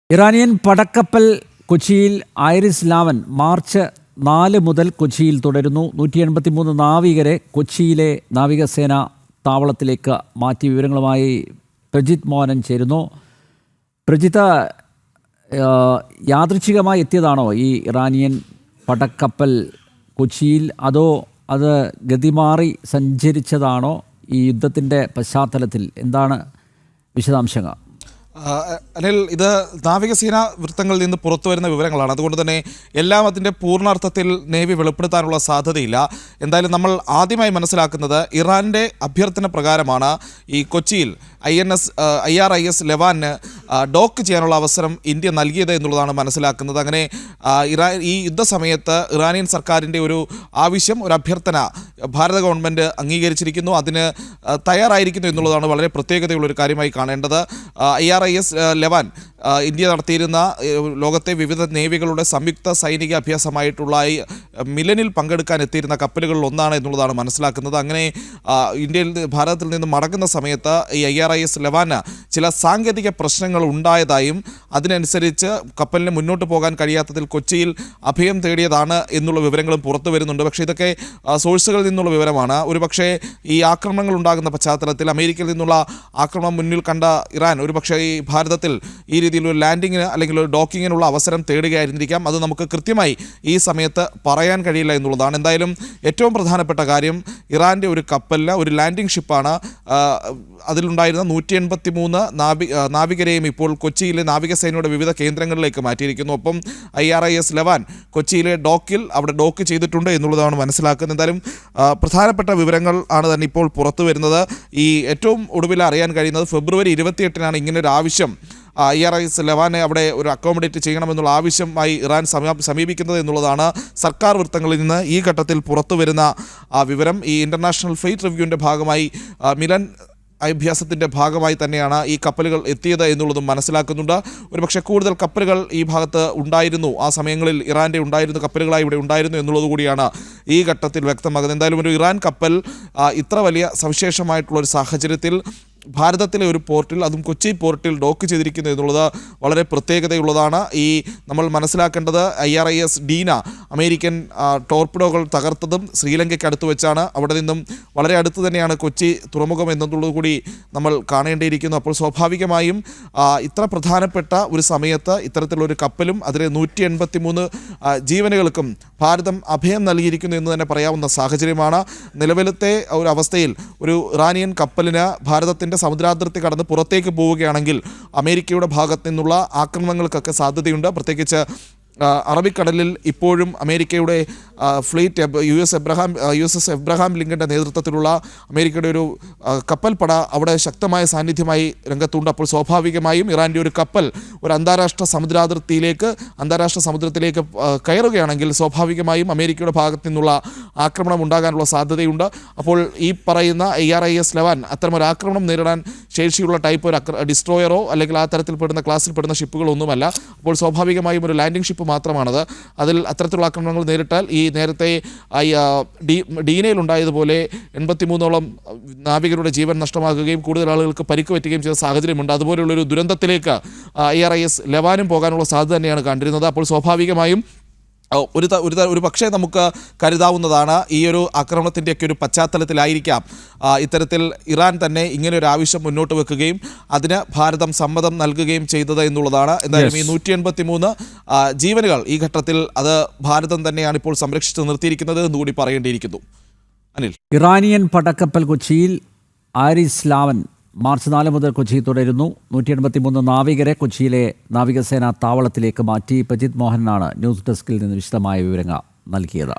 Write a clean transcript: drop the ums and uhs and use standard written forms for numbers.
Iranian പടക്കപ്പൽ കൊച്ചിയിൽ iris 11 March 4 മുതൽ കൊച്ചിയിൽ തുടരുന്നു. 183 നാവികരെ കൊച്ചിയിലെ നാവികസേന താവളത്തിലേക്ക് മാറ്റി. വിവരങ്ങളുമായി പ്രജിത് മോഹനൻ ചേരുന്നു. പ്രജിത്ത്, യാദൃച്ഛികമായി എത്തിയതാണോ ഈ ഇറാനിയൻ പടക്കപ്പൽ കൊച്ചിയിൽ, അതോ അത് ഗതിമാറി സഞ്ചരിച്ചതാണോ? ഈ യുദ്ധത്തിൻ്റെ പശ്ചാത്തലത്തിൽ എന്താണ് വിശദാംശങ്ങൾ? അനിൽ, ഇത് നാവികസേന വൃത്തങ്ങളിൽ നിന്ന് പുറത്തു വരുന്ന വിവരങ്ങളാണ്. അതുകൊണ്ട് തന്നെ എല്ലാം അതിൻ്റെ പൂർണ്ണാർത്ഥത്തിൽ നേവി വെളിപ്പെടുത്താനുള്ള സാധ്യതയില്ല. എന്തായാലും നമ്മൾ ആദ്യമായി മനസ്സിലാക്കുന്നത് ഇറാൻ്റെ അഭ്യർത്ഥന പ്രകാരമാണ് ഈ കൊച്ചിയിൽ IRIS ലെവാന് ഡോക്ക് ചെയ്യാനുള്ള അവസരം ഇന്ത്യ നൽകിയത് എന്നുള്ളതാണ് മനസ്സിലാക്കുന്നത്. അങ്ങനെ ഈ യുദ്ധസമയത്ത് ഇറാനിയൻ സർക്കാരിൻ്റെ ഒരു ആവശ്യം, ഒരു അഭ്യർത്ഥന ഭാരത ഗവൺമെൻറ് അംഗീകരിച്ചിരിക്കുന്നു, അതിന് തയ്യാറായിരിക്കുന്നു എന്നുള്ളതാണ് വളരെ പ്രത്യേകതയുള്ളൊരു കാര്യമായി കാണേണ്ടത്. IRIS ലെവാൻ ഇന്ത്യ നടത്തിയിരുന്ന ലോകത്തെ വിവിധ നേവികളുടെ സംയുക്ത സൈനിക അഭ്യാസമായിട്ടുള്ള മിലനിൽ പങ്കെടുക്കാൻ എത്തിയിരുന്ന കപ്പലുകളിൽ ഒന്നാണ് എന്നുള്ളതാണ് മനസ്സിലാക്കുന്നത്. അങ്ങനെ ഭാരതത്തിൽ നിന്ന് മടങ്ങുന്ന സമയത്ത് ഈ IRIS ലെവാന് ചില സാങ്കേതിക പ്രശ്നങ്ങൾ ഉണ്ടായതായും അതിനനുസരിച്ച് കപ്പലിന് മുന്നോട്ട് പോകാൻ കഴിയാത്തതിൽ കൊച്ചിയിൽ അഭയം തേടിയതാണ് എന്നുള്ള വിവരങ്ങളും പുറത്തു വരുന്നുണ്ട്. പക്ഷേ ഇതൊക്കെ സോഴ്സുകളിൽ നിന്നുള്ള വിവരമാണ്. ഒരുപക്ഷേ ഈ ആക്രമണങ്ങൾ ഉണ്ടാകുന്ന പശ്ചാത്തലത്തിൽ അമേരിക്കയിൽ നിന്നുള്ള ആക്രമണം മുന്നിൽ കണ്ട ഇറാൻ ഒരുപക്ഷേ ഈ ഭാരതത്തിൽ ഈ രീതിയിലൊരു ലാൻഡിങ്ങിന് അല്ലെങ്കിൽ ഒരു ഡോക്കിങ്ങിനുള്ള അവസരം തേടുകയായിരുന്നിരിക്കാം. അത് നമുക്ക് കൃത്യമായി ഈ സമയത്ത് പറയാൻ കഴിയില്ല എന്നുള്ളതാണ്. എന്തായാലും ഏറ്റവും പ്രധാനപ്പെട്ട കാര്യം, ഇറാൻ്റെ ഒരു കപ്പലിന് ഒരു ലാൻഡിംഗ് ഷിപ്പാണ്. അതിലുണ്ടായിരുന്ന 183 നാവികരെയും ഇപ്പോൾ കൊച്ചിയിലെ നാവികസേനയുടെ വിവിധ കേന്ദ്രങ്ങളിലേക്ക് മാറ്റിയിരിക്കുന്നു. ഒപ്പം IRIS ലെവാൻ കൊച്ചിയിലെ അവിടെ ഡോക്ക് ചെയ്തിട്ടുണ്ട് എന്നുള്ളതാണ് മനസ്സിലാക്കുന്നത്. എന്തായാലും പ്രധാനപ്പെട്ട വിവരങ്ങൾ ആണ് തന്നെ ഇപ്പോൾ പുറത്തു വരുന്നത്. ഈ ഏറ്റവും ഒടുവിൽ അറിയാൻ കഴിയുന്നത് ഫെബ്രുവരി 28-നാണ് ഇങ്ങനൊരു ആവശ്യം IRIS ലെവാനെ അവിടെ ഒരു അക്കോമഡേറ്റ് ചെയ്യണമെന്നുള്ള ആവശ്യമായി ഇറാൻ സമീപിക്കുന്നത് എന്നുള്ളതാണ് സർക്കാർ വൃത്തങ്ങളിൽ നിന്ന് ഈ ഘട്ടത്തിൽ പുറത്തു വരുന്ന വിവരം. ഈ ഇൻ്റർനാഷണൽ ഫ്ലീറ്റ് റിവ്യൂവിൻ്റെ ഭാഗമായി മിലൻ അഭ്യാസത്തിൻ്റെ ഭാഗമായി തന്നെയാണ് ഈ കപ്പലുകൾ എത്തിയത് എന്നുള്ളതും മനസ്സിലാക്കുന്നുണ്ട്. ഒരുപക്ഷെ കൂടുതൽ കപ്പലുകൾ ഈ ഭാഗത്ത് ഉണ്ടായിരുന്നു, ആ സമയങ്ങളിൽ ഇറാൻ്റെ ഉണ്ടായിരുന്ന കപ്പലുകളായി ഇവിടെ ഉണ്ടായിരുന്നു എന്നുള്ളത് കൂടിയാണ് ഈ ഘട്ടത്തിൽ വ്യക്തമാകുന്നത്. എന്തായാലും ഒരു ഇറാൻ കപ്പൽ ഇത്ര വലിയ സവിശേഷമായിട്ടുള്ളൊരു സാഹചര്യത്തിൽ ഭാരതത്തിലെ ഒരു പോർട്ടിൽ, അതും കൊച്ചി പോർട്ടിൽ ഡോക്ക് ചെയ്തിരിക്കുന്നു എന്നുള്ളത് വളരെ പ്രത്യേകതയുള്ളതാണ്. നമ്മൾ മനസ്സിലാക്കേണ്ടത് IRIS ഡീന അമേരിക്കൻ ടോർപിഡോകൾ തകർത്തതും ശ്രീലങ്കയ്ക്ക് അടുത്ത് വെച്ചാണ്. അവിടെ നിന്നും വളരെ അടുത്ത് തന്നെയാണ് കൊച്ചി തുറമുഖം എന്നുള്ളത് കൂടി നമ്മൾ കാണേണ്ടിയിരിക്കുന്നു. അപ്പോൾ സ്വാഭാവികമായും ഇത്ര പ്രധാനപ്പെട്ട ഒരു സമയത്ത് ഇത്തരത്തിലുള്ളൊരു കപ്പലും അതിലെ 183 ജീവനുകൾക്കും ഭാരതം അഭയം നൽകിയിരിക്കുന്നു എന്ന് തന്നെ പറയാവുന്ന സാഹചര്യമാണ്. നിലവിലത്തെ ഒരു അവസ്ഥയിൽ ഒരു ഇറാനിയൻ കപ്പലിന് ഭാരതത്തിൻ്റെ സമുദ്രാതിർത്തി കടന്ന് പുറത്തേക്ക് പോവുകയാണെങ്കിൽ അമേരിക്കയുടെ ഭാഗത്തു നിന്നുള്ള ആക്രമണങ്ങൾക്കൊക്കെ സാധ്യതയുണ്ട്. പ്രത്യേകിച്ച് അറബിക്കടലിൽ ഇപ്പോഴും അമേരിക്കയുടെ ഫ്ലീറ്റ് USS എബ്രഹാം ലിങ്കൻ്റെ നേതൃത്വത്തിലുള്ള അമേരിക്കയുടെ ഒരു കപ്പൽപ്പട അവിടെ ശക്തമായ സാന്നിധ്യമായി രംഗത്തുണ്ട്. അപ്പോൾ സ്വാഭാവികമായും ഇറാൻ്റെ ഒരു കപ്പൽ ഒരു അന്താരാഷ്ട്ര സമുദ്രത്തിലേക്ക് കയറുകയാണെങ്കിൽ സ്വാഭാവികമായും അമേരിക്കയുടെ ഭാഗത്തു നിന്നുള്ള ആക്രമണം ഉണ്ടാകാനുള്ള സാധ്യതയുണ്ട്. അപ്പോൾ ഈ പറയുന്ന IRIS ലെവാൻ അത്തരമൊരു ആക്രമണം നേരിടാൻ ശേഷിയുള്ള ടൈപ്പ് ഒരു ഡിസ്ട്രോയറോ അല്ലെങ്കിൽ ആ തരത്തിൽപ്പെടുന്ന ക്ലാസ്സിൽപ്പെടുന്ന ഷിപ്പുകളൊന്നുമല്ല. അപ്പോൾ സ്വാഭാവികമായും ഒരു ലാൻഡിംഗ് ഷിപ്പ് മാത്രമാണത്. അതിൽ അത്തരത്തിലുള്ള ആക്രമണങ്ങൾ നേരിട്ടാൽ ഈ നേരത്തെ ഡീനയിലുണ്ടായതുപോലെ 83ഓളം നാവികരുടെ ജീവൻ നഷ്ടമാകുകയും കൂടുതൽ ആളുകൾക്ക് പരിക്ക് പറ്റുകയും ചെയ്ത സാഹചര്യമുണ്ട്. അതുപോലെയുള്ളൊരു ദുരന്തത്തിലേക്ക് IRIS ലെവാനും പോകാനുള്ള സാധ്യത തന്നെയാണ് കണ്ടിരുന്നത്. അപ്പോൾ സ്വാഭാവികമായും ഒരു പക്ഷേ നമുക്ക് കരുതാവുന്നതാണ് ഈ ഒരു ആക്രമണത്തിൻ്റെയൊക്കെ ഒരു പശ്ചാത്തലത്തിലായിരിക്കാം ഇത്തരത്തിൽ ഇറാൻ തന്നെ ഇങ്ങനെ ഒരു ആവശ്യം മുന്നോട്ട് വെക്കുകയും അതിന് ഭാരതം സമ്മതം നൽകുകയും ചെയ്തത് എന്നുള്ളതാണ്. എന്തായാലും ഈ 183 ജീവനുകൾ ഈ ഘട്ടത്തിൽ അത് ഭാരതം തന്നെയാണ് ഇപ്പോൾ സംരക്ഷിച്ച് നിർത്തിയിരിക്കുന്നത് എന്നുകൂടി പറയേണ്ടിയിരിക്കുന്നു. അനിൽ, ഇറാനിയൻ പടക്കപ്പൽ കൊച്ചിയിൽ ഐറിസ് 11 മാർച്ച് 4 മുതൽ കൊച്ചി തുടരുന്നു. 183 നാവികരെ കൊച്ചിയിലെ നാവികസേന താവളത്തിലേക്ക് മാറ്റി. പ്രജിത് മോഹനാണ് ന്യൂസ് ഡെസ്കിൽ നിന്ന് വിശദമായ വിവരങ്ങൾ നൽകിയത്.